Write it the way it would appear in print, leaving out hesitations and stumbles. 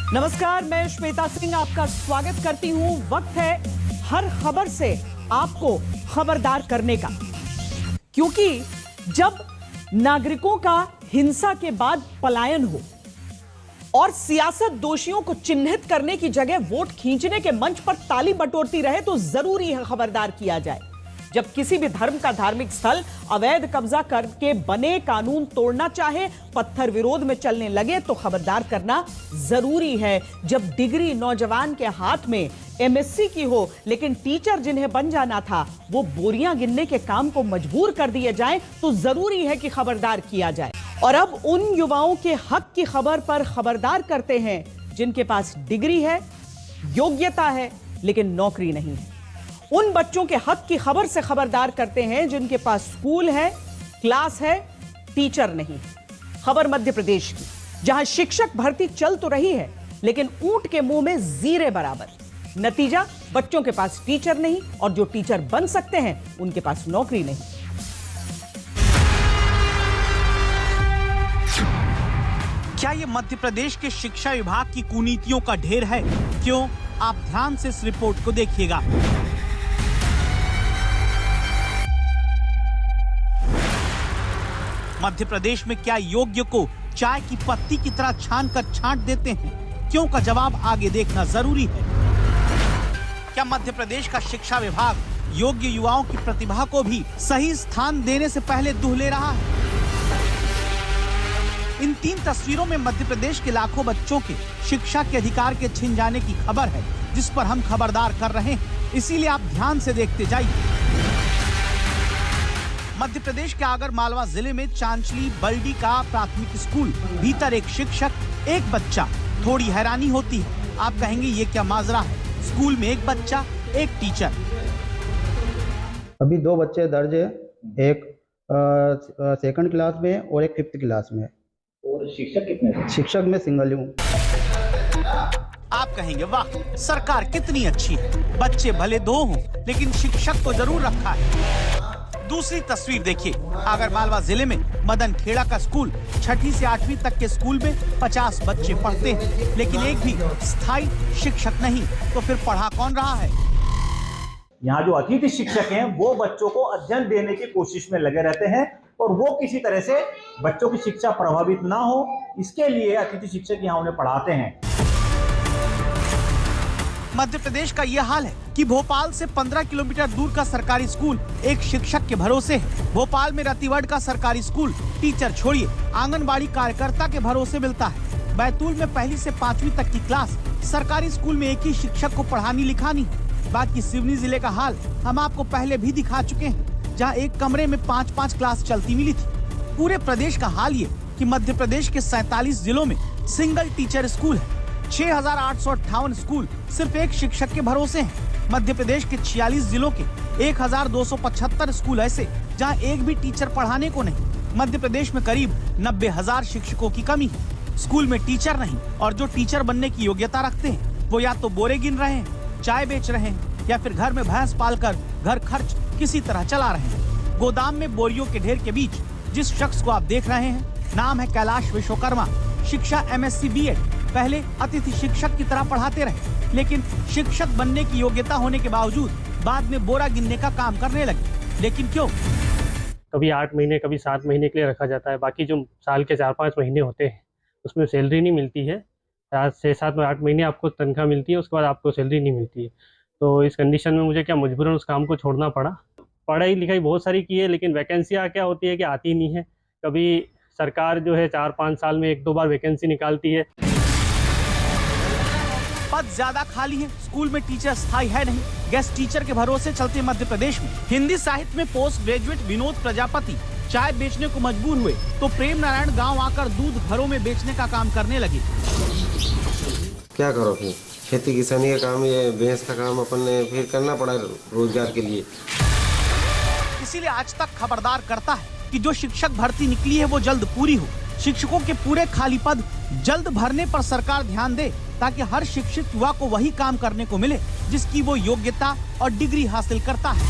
नमस्कार, मैं श्वेता सिंह आपका स्वागत करती हूं। वक्त है हर खबर से आपको खबरदार करने का, क्योंकि जब नागरिकों का हिंसा के बाद पलायन हो और सियासत दोषियों को चिन्हित करने की जगह वोट खींचने के मंच पर ताली बटोरती रहे तो जरूरी है खबरदार किया जाए। जब किसी भी धर्म का धार्मिक स्थल अवैध कब्जा करके बने कानून तोड़ना चाहे, पत्थर विरोध में चलने लगे तो खबरदार करना जरूरी है। जब डिग्री नौजवान के हाथ में एमएससी की हो लेकिन टीचर जिन्हें बन जाना था वो बोरियां गिनने के काम को मजबूर कर दिए जाएं तो जरूरी है कि खबरदार किया जाए। और अब उन युवाओं के हक की खबर पर खबरदार करते हैं जिनके पास डिग्री है, योग्यता है लेकिन नौकरी नहीं है। उन बच्चों के हक की खबर से खबरदार करते हैं जिनके पास स्कूल है, क्लास है, टीचर नहीं। खबर मध्य प्रदेश की, जहां शिक्षक भर्ती चल तो रही है लेकिन ऊंट के मुंह में जीरे बराबर। नतीजा, बच्चों के पास टीचर नहीं और जो टीचर बन सकते हैं उनके पास नौकरी नहीं। क्या ये मध्य प्रदेश के शिक्षा विभाग की कुनीतियों का ढेर है? क्यों? आप ध्यान से इस रिपोर्ट को देखिएगा। मध्य प्रदेश में क्या योग्य को चाय की पत्ती की तरह छान कर छांट देते हैं? क्यों का जवाब आगे देखना जरूरी है। क्या मध्य प्रदेश का शिक्षा विभाग योग्य युवाओं की प्रतिभा को भी सही स्थान देने से पहले दुह ले रहा है? इन 3 तस्वीरों में मध्य प्रदेश के लाखों बच्चों के शिक्षा के अधिकार के छिन जाने की खबर है, जिस पर हम खबरदार कर रहे हैं, इसीलिए आप ध्यान से देखते जाइए। मध्य प्रदेश के आगर मालवा जिले में चांचली बल्डी का प्राथमिक स्कूल, भीतर एक शिक्षक, एक बच्चा। थोड़ी हैरानी होती है, आप कहेंगे ये क्या माजरा है? स्कूल में एक बच्चा, एक टीचर। अभी 2 बच्चे दर्ज है, एक सेकंड क्लास में और एक 5th क्लास में। और शिक्षक कितने? शिक्षक में सिंगल हूँ। आप कहेंगे वाह, सरकार कितनी अच्छी है, बच्चे भले 2 हों लेकिन शिक्षक तो जरूर रखा है। दूसरी तस्वीर देखिए, आगर मालवा जिले में मदन खेड़ा का स्कूल, 6ठी से 8वीं तक के स्कूल में 50 बच्चे पढ़ते हैं लेकिन एक भी स्थायी शिक्षक नहीं, तो फिर पढ़ा कौन रहा है? यहाँ जो अतिथि शिक्षक हैं वो बच्चों को अध्ययन देने की कोशिश में लगे रहते हैं और वो किसी तरह से बच्चों की शिक्षा प्रभावित ना हो, इसके लिए अतिथि शिक्षक यहाँ उन्हें पढ़ाते हैं। मध्य प्रदेश का यह हाल है कि भोपाल से 15 किलोमीटर दूर का सरकारी स्कूल एक शिक्षक के भरोसे है। भोपाल में रतिवड़ का सरकारी स्कूल टीचर छोड़िए, आंगनबाड़ी कार्यकर्ता के भरोसे मिलता है। बैतूल में 1ली से 5वीं तक की क्लास सरकारी स्कूल में एक ही शिक्षक को पढ़ानी लिखानी है। बाकी सिवनी जिले का हाल हम आपको पहले भी दिखा चुके हैं, जहाँ एक कमरे में 5-5 क्लास चलती मिली थी। पूरे प्रदेश का हाल ये कि मध्य प्रदेश के 47 जिलों में सिंगल टीचर स्कूल है। 6,858 स्कूल सिर्फ एक शिक्षक के भरोसे हैं। मध्य प्रदेश के 46 जिलों के 1,275 स्कूल ऐसे जहां एक भी टीचर पढ़ाने को नहीं। मध्य प्रदेश में करीब 90,000 शिक्षकों की कमी है। स्कूल में टीचर नहीं और जो टीचर बनने की योग्यता रखते हैं वो या तो बोरे गिन रहे हैं, चाय बेच रहे हैं या फिर घर में भैंस पालकर घर खर्च किसी तरह चला रहे हैं। गोदाम में बोरियों के ढेर के बीच जिस शख्स को आप देख रहे हैं, नाम है कैलाश विश्वकर्मा। शिक्षा MSc BEd, पहले अतिथि शिक्षक की तरह पढ़ाते रहे लेकिन शिक्षक बनने की योग्यता होने के बावजूद बाद में बोरा गिनने का काम करने लगे। लेकिन क्यों? कभी 8 महीने, कभी 7 महीने के लिए रखा जाता है। बाकी जो साल के 4-5 महीने होते हैं उसमें सैलरी नहीं मिलती है। 6-7-8 महीने आपको तनख्वाह मिलती है, उसके बाद आपको सैलरी नहीं मिलती है। तो इस कंडीशन में मुझे क्या मजबूरन उस काम को छोड़ना पड़ा। पढ़ाई लिखाई बहुत सारी की है लेकिन वैकेंसियाँ क्या होती है कि आती नहीं है। कभी सरकार जो है 4-5 साल में 1-2 बार वैकेंसी निकालती है। पद ज्यादा खाली है, स्कूल में टीचर स्थायी है नहीं। गेस्ट टीचर के भरोसे चलते मध्य प्रदेश में हिंदी साहित्य में पोस्ट ग्रेजुएट विनोद प्रजापति चाय बेचने को मजबूर हुए तो प्रेम नारायण गांव आकर दूध घरों में बेचने का काम करने लगे। क्या करो फिर, खेती किसानी का काम, ये भैंस का काम अपन ने फिर करना पड़ा रोजगार के लिए। इसीलिए आज तक खबरदार करता है कि जो शिक्षक भर्ती निकली है वो जल्द पूरी हो। शिक्षकों के पूरे खाली पद जल्द भरने पर सरकार ध्यान दे ताकि हर शिक्षित युवा को वही काम करने को मिले जिसकी वो योग्यता और डिग्री हासिल करता है।